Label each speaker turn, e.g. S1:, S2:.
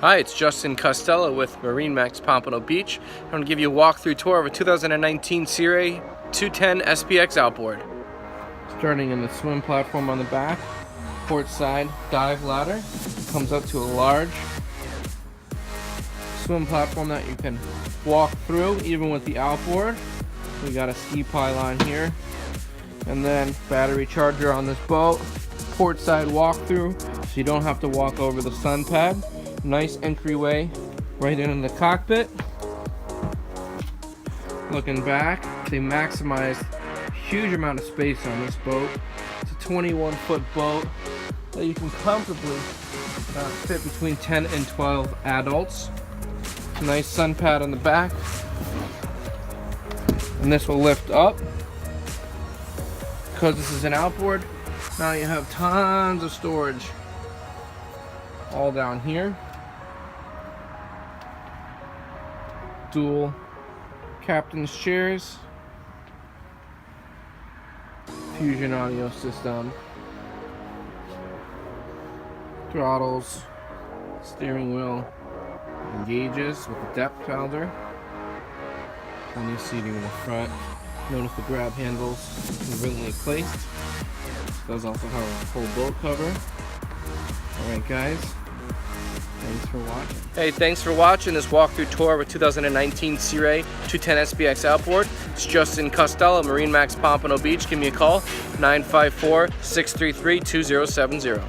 S1: Hi, it's Justin Costello with MarineMax Pompano Beach. I'm going to give you a walkthrough tour of a 2019 Sea Ray 210 SPX outboard. Starting in the swim platform on the back, port side dive ladder comes up to a large swim platform that you can walk through even with the outboard. We got a ski pylon here, and then battery charger on this boat. Port side walkthrough, so you don't have to walk over the sun pad. Nice entryway right into the cockpit. Looking back, they maximized a huge amount of space on this boat. It's a 21-foot boat that you can comfortably fit between 10 and 12 adults. Nice sun pad on the back, and this will lift up. Because this is an outboard, now you have tons of storage all down here. Dual captain's chairs, fusion audio system, throttles, steering wheel engages with the depth powder, plenty of seating in the front. Notice the grab handles conveniently placed. Does also have a full boat cover. Alright guys, thanks for watching. Hey, thanks for watching this walkthrough tour of a 2019 Sea Ray 210 SPX outboard. It's Justin Costello, MarineMax Pompano Beach. Give me a call, 954-633-2070.